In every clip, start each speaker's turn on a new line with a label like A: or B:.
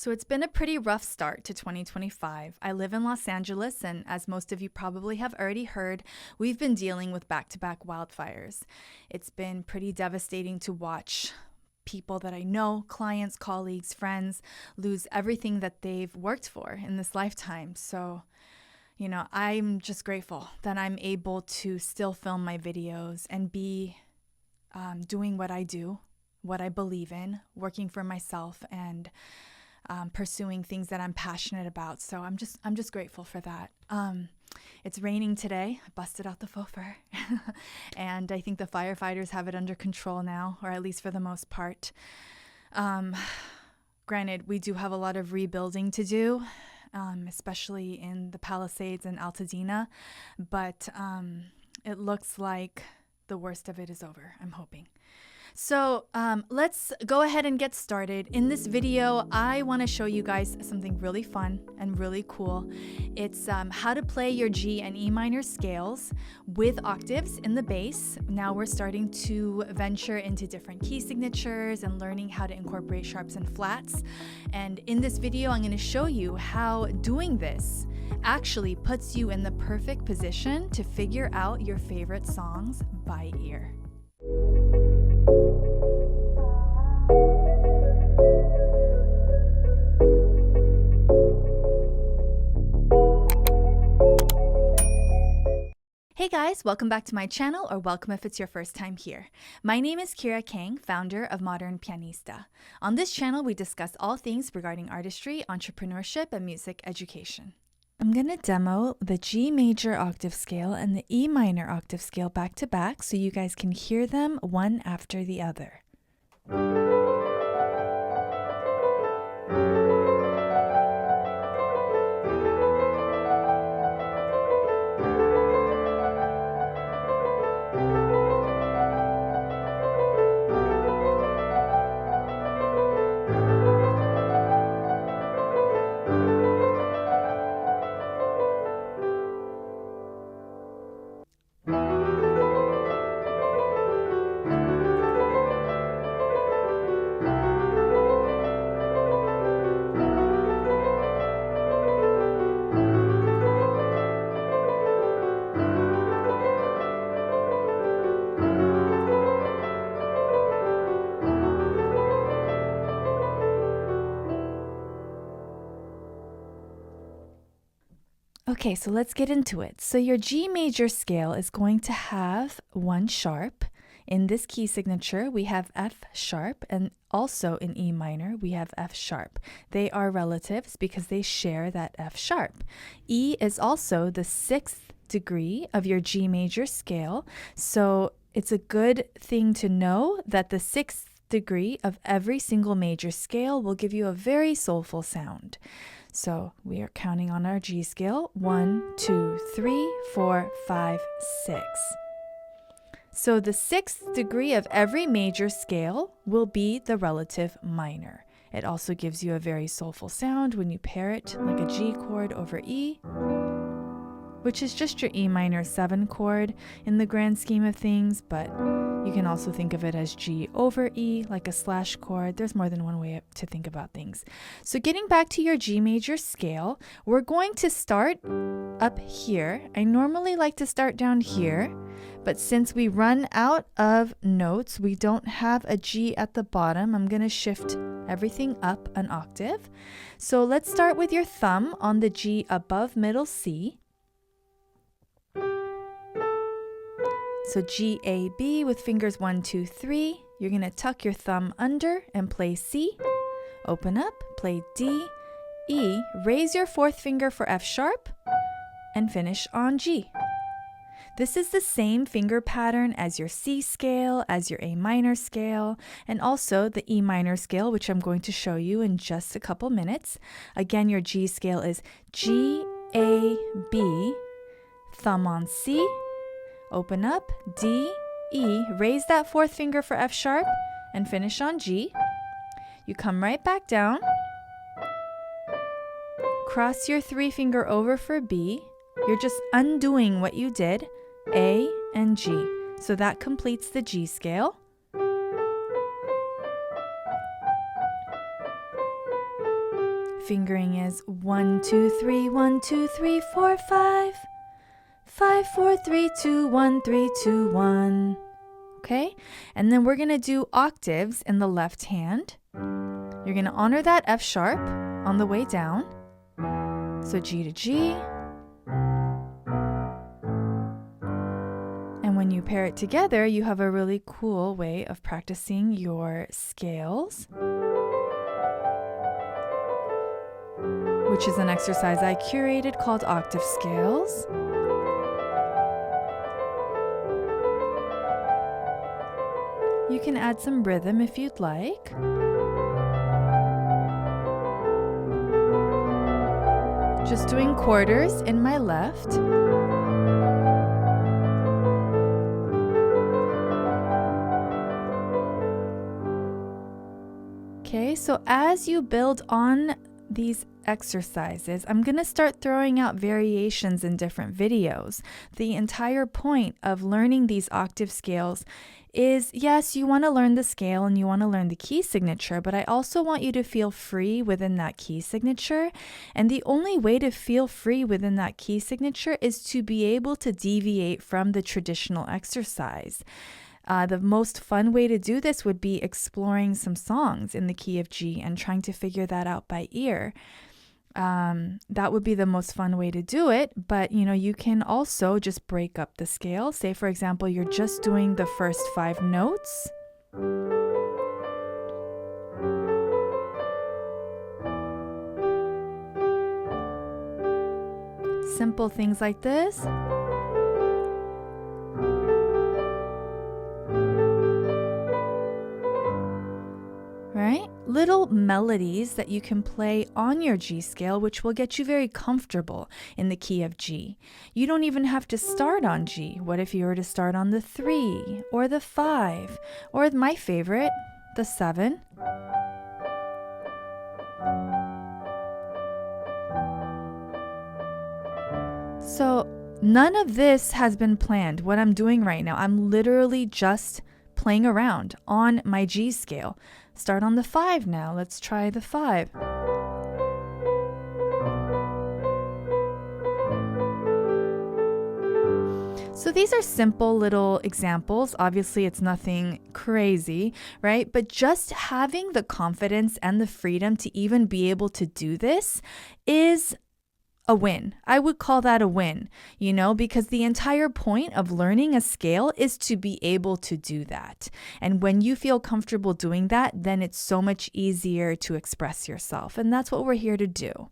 A: So it's been a pretty rough start to 2025. I live in Los Angeles, and as most of you probably have already heard, we've been dealing with back-to-back wildfires. It's been pretty devastating to watch people that I know, clients, colleagues, friends, lose everything that they've worked for in this lifetime. So, I'm just grateful that I'm able to still film my videos and be doing what I do, what I believe in, working for myself, and pursuing things that I'm passionate about. So I'm just grateful for that. It's raining today. I busted out the faux fur. And I think the firefighters have it under control now, or at least for the most part. Granted, we do have a lot of rebuilding to do, especially in the Palisades and Altadena. But it looks like the worst of it is over, I'm hoping. So let's go ahead and get started. In this video, I want to show you guys something really fun and really cool. It's how to play your G and E minor scales with octaves in the bass. Now we're starting to venture into different key signatures and learning how to incorporate sharps and flats. And in this video, I'm going to show you how doing this actually puts you in the perfect position to figure out your favorite songs by ear. Hey guys, welcome back to my channel, or welcome if it's your first time here. My name is Keira Kang, founder of Modern Pianista. On this channel, we discuss all things regarding artistry, entrepreneurship, and music education. I'm going to demo the G major octave scale and the E minor octave scale back to back so you guys can hear them one after the other. Okay, so let's get into it. So your G major scale is going to have one sharp. In this key signature, we have F sharp, and also in E minor, we have F sharp. They are relatives because they share that F sharp. E is also the 6th degree of your G major scale, so it's a good thing to know that the 6th degree of every single major scale will give you a very soulful sound. So we are counting on our G scale. 1, 2, 3, 4, 5, 6. So the 6th degree of every major scale will be the relative minor. It also gives you a very soulful sound when you pair it like a G chord over E, which is just your E minor 7 chord in the grand scheme of things, but you can also think of it as G over E, like a slash chord. There's more than one way to think about things. So getting back to your G major scale, we're going to start up here. I normally like to start down here, but since we run out of notes, we don't have a G at the bottom. I'm going to shift everything up an octave. So let's start with your thumb on the G above middle C. So G, A, B with fingers 1, 2, 3. You're going to tuck your thumb under and play C. Open up, play D, E. Raise your 4th finger for F sharp and finish on G. This is the same finger pattern as your C scale, as your A minor scale, and also the E minor scale, which I'm going to show you in just a couple minutes. Again, your G scale is G, A, B, thumb on C. Open up, D, E, raise that 4th finger for F sharp, and finish on G. You come right back down, cross your 3 finger over for B. You're just undoing what you did, A and G. So that completes the G scale. fingering is 1, 2, 3, 1, 2, 3, 4, 5. 5, 4, 3, 2, 1, 3, 2, 1. Okay? And then we're going to do octaves in the left hand. You're going to honor that F sharp on the way down. So G to G. And when you pair it together, you have a really cool way of practicing your scales, which is an exercise I curated called Octave Scales. You can add some rhythm if you'd like. Just doing quarters in my left. Okay, so as you build on these exercises, I'm going to start throwing out variations in different videos. The entire point of learning these octave scales is, yes, you want to learn the scale and you want to learn the key signature, but I also want you to feel free within that key signature. And the only way to feel free within that key signature is to be able to deviate from the traditional exercise. The most fun way to do this would be exploring some songs in the key of G and trying to figure that out by ear. That would be the most fun way to do it, but you can also just break up the scale. Say, for example, you're just doing the first 5 notes. Simple things like this. Right? Little melodies that you can play on your G scale, which will get you very comfortable in the key of G. You don't even have to start on G. What if you were to start on the 3 or the 5 or my favorite, the 7? So none of this has been planned. What I'm doing right now, I'm literally just playing around on my G scale. Start on the 5 now. Let's try the 5. So these are simple little examples. Obviously, it's nothing crazy, right? But just having the confidence and the freedom to even be able to do this is a win. I would call that a win, because the entire point of learning a scale is to be able to do that. And when you feel comfortable doing that, then it's so much easier to express yourself. And that's what we're here to do.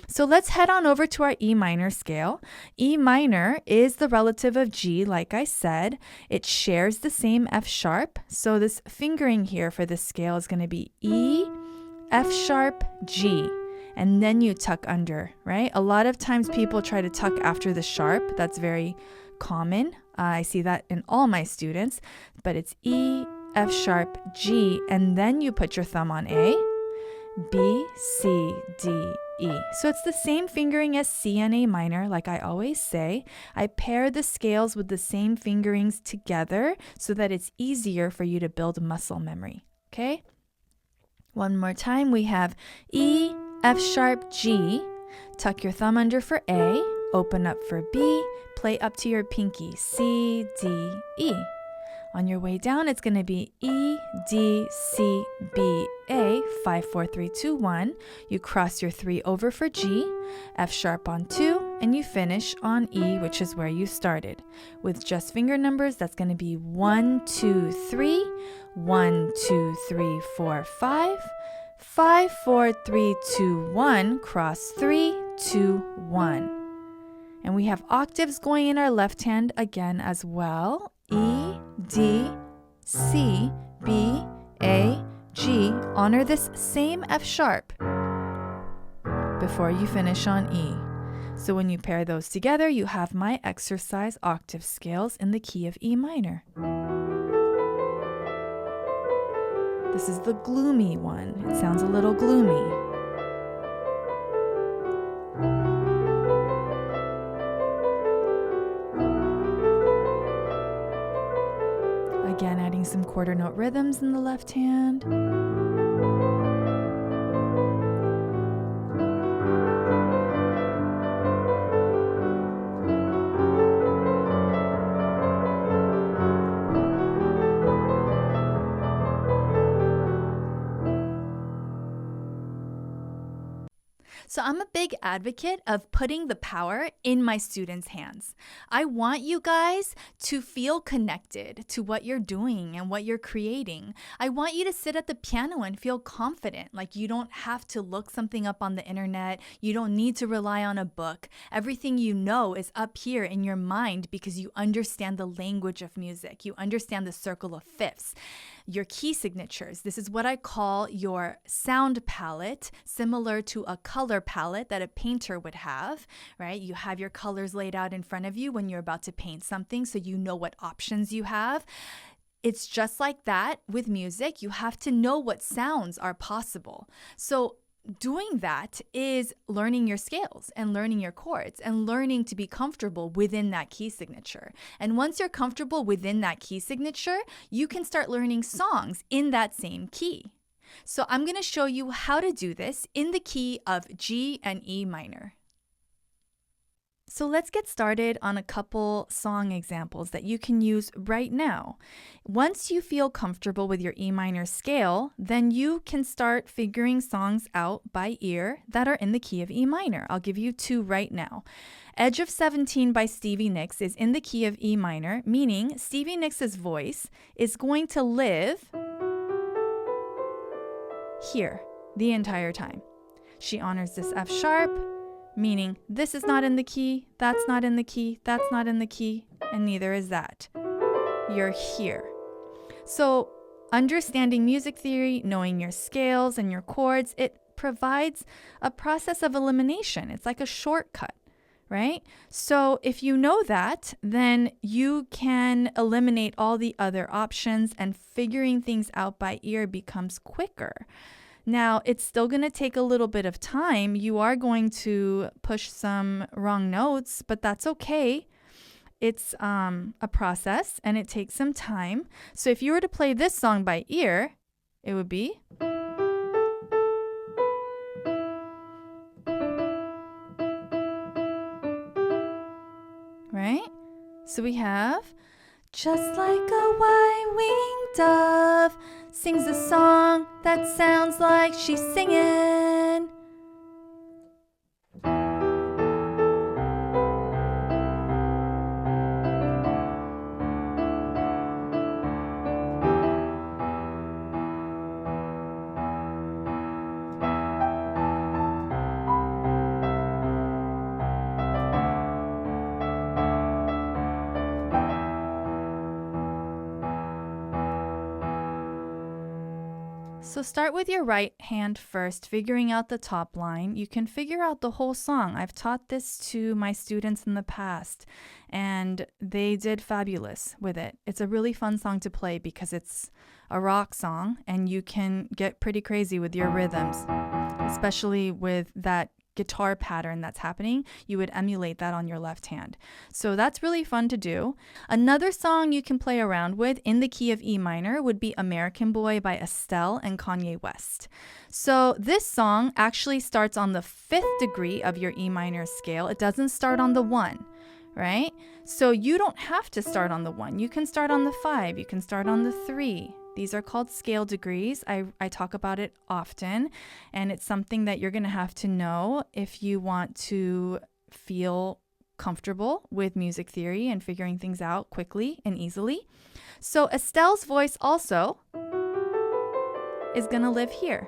A: So let's head on over to our E minor scale. E minor is the relative of G, like I said. It shares the same F sharp. So this fingering here for this scale is going to be E, F sharp, G. And then you tuck under, right? A lot of times people try to tuck after the sharp. That's very common. I see that in all my students. But it's E, F sharp, G, and then you put your thumb on A, B, C, D, E. So it's the same fingering as C and A minor, like I always say. I pair the scales with the same fingerings together so that it's easier for you to build muscle memory, okay? One more time, we have E, F sharp, G, tuck your thumb under for A, open up for B, play up to your pinky, C, D, E. On your way down, it's going to be E, D, C, B, A, 5, 4, 3, 2, 1. You cross your 3 over for G, F sharp on 2, and you finish on E, which is where you started. With just finger numbers, that's going to be 1, 2, 3, 1, 2, 3, 4, 5, 5, 4, 3, 2, 1, cross 3, 2, 1. And we have octaves going in our left hand again as well. E, D, C, B, A, G. Honor this same F sharp before you finish on E. So when you pair those together, you have my exercise octave scales in the key of E minor. This is the gloomy one. It sounds a little gloomy. Again, adding some quarter note rhythms in the left hand. So I'm a big advocate of putting the power in my students' hands. I want you guys to feel connected to what you're doing and what you're creating. I want you to sit at the piano and feel confident, like you don't have to look something up on the internet. You don't need to rely on a book. Everything you know is up here in your mind because you understand the language of music. You understand the circle of fifths, your key signatures. This is what I call your sound palette, similar to a color palette that a painter would have, right? You have your colors laid out in front of you when you're about to paint something, so you know what options you have. It's just like that with music. You have to know what sounds are possible. So doing that is learning your scales and learning your chords and learning to be comfortable within that key signature. And once you're comfortable within that key signature, you can start learning songs in that same key. So I'm going to show you how to do this in the key of G and E minor. So let's get started on a couple song examples that you can use right now. Once you feel comfortable with your E minor scale, then you can start figuring songs out by ear that are in the key of E minor. I'll give you two right now. Edge of 17 by Stevie Nicks is in the key of E minor, meaning Stevie Nicks' voice is going to live here the entire time. She honors this F sharp, meaning this is not in the key, that's not in the key, that's not in the key, and neither is that. You're here. So understanding music theory, knowing your scales and your chords, it provides a process of elimination. It's like a shortcut, right? So if you know that, then you can eliminate all the other options and figuring things out by ear becomes quicker. Now, it's still going to take a little bit of time. You are going to push some wrong notes, but that's okay. It's a process and it takes some time. So if you were to play this song by ear, it would be... right? So we have... Just like a white-winged dove sings a song that sounds like she's singing. So start with your right hand first, figuring out the top line. You can figure out the whole song. I've taught this to my students in the past, and they did fabulous with it. It's a really fun song to play because it's a rock song, and you can get pretty crazy with your rhythms, especially with that guitar pattern that's happening. You would emulate that on your left hand. So that's really fun to do. Another song you can play around with in the key of E minor would be American Boy by Estelle and Kanye West. So this song actually starts on the 5th degree of your E minor scale. It doesn't start on the 1, right? So you don't have to start on the 1. You can start on the 5. You can start on the 3. These are called scale degrees. I talk about it often, and it's something that you're going to have to know if you want to feel comfortable with music theory and figuring things out quickly and easily. So Estelle's voice also is going to live here.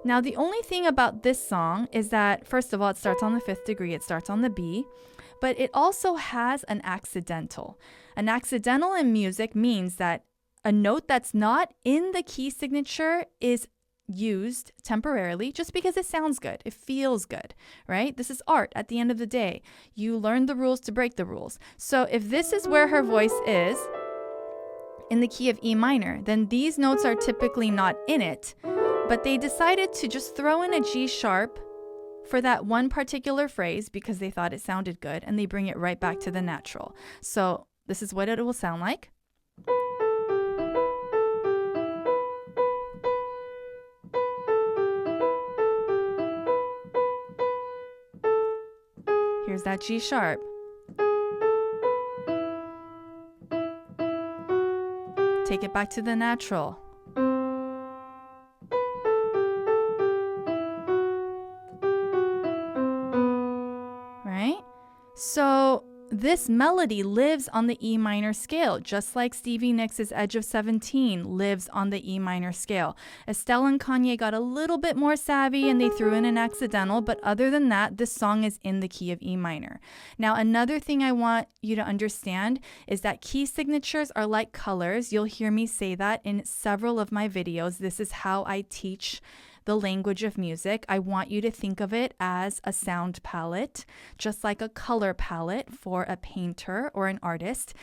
A: Now, the only thing about this song is that, first of all, it starts on the 5th degree. It starts on the B, but it also has an accidental. An accidental in music means that a note that's not in the key signature is used temporarily just because it sounds good. It feels good, right? This is art at the end of the day. You learn the rules to break the rules. So if this is where her voice is in the key of E minor, then these notes are typically not in it, but they decided to just throw in a G sharp for that one particular phrase because they thought it sounded good, and they bring it right back to the natural. So this is what it will sound like. Here's that G sharp. Take it back to the natural. So this melody lives on the E minor scale, just like Stevie Nicks' Edge of 17 lives on the E minor scale. Estelle and Kanye got a little bit more savvy and they threw in an accidental, but other than that, this song is in the key of E minor. Now, another thing I want you to understand is that key signatures are like colors. You'll hear me say that in several of my videos. This is how I teach the language of music. I want you to think of it as a sound palette, just like a color palette for a painter or an artist.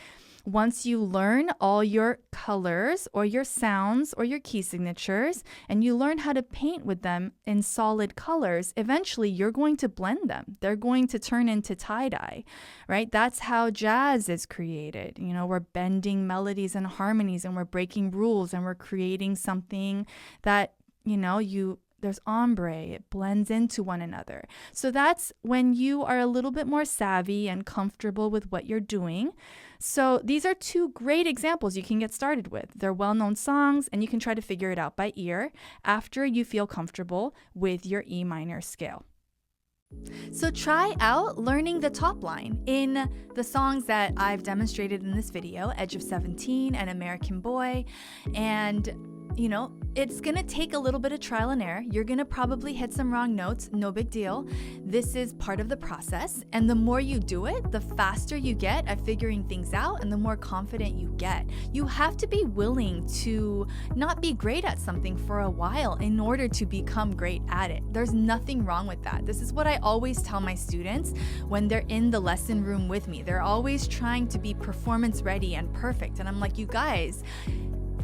A: Once you learn all your colors or your sounds or your key signatures and you learn how to paint with them in solid colors, eventually you're going to blend them. They're going to turn into tie-dye, right? That's how jazz is created. You know, we're bending melodies and harmonies and we're breaking rules and we're creating something that there's ombre, it blends into one another. So that's when you are a little bit more savvy and comfortable with what you're doing. So these are two great examples you can get started with. They're well-known songs and you can try to figure it out by ear after you feel comfortable with your E minor scale. So try out learning the top line in the songs that I've demonstrated in this video, Edge of 17 and American Boy. And it's going to take a little bit of trial and error. You're going to probably hit some wrong notes. No big deal. This is part of the process. And the more you do it, the faster you get at figuring things out and the more confident you get. You have to be willing to not be great at something for a while in order to become great at it. There's nothing wrong with that. This is what I always tell my students when they're in the lesson room with me. They're always trying to be performance ready and perfect. And I'm like, you guys,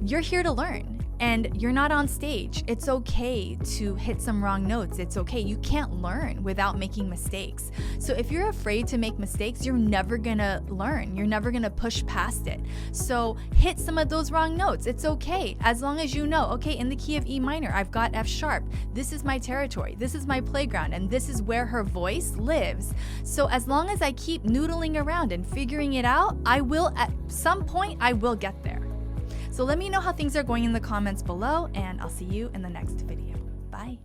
A: you're here to learn. And you're not on stage. It's okay to hit some wrong notes. It's okay. You can't learn without making mistakes. So if you're afraid to make mistakes, you're never gonna learn. You're never gonna push past it. So hit some of those wrong notes. It's okay. As long as you know, okay, in the key of E minor, I've got F sharp. This is my territory. This is my playground. And this is where her voice lives. So as long as I keep noodling around and figuring it out, at some point, I will get there. So let me know how things are going in the comments below, and I'll see you in the next video. Bye.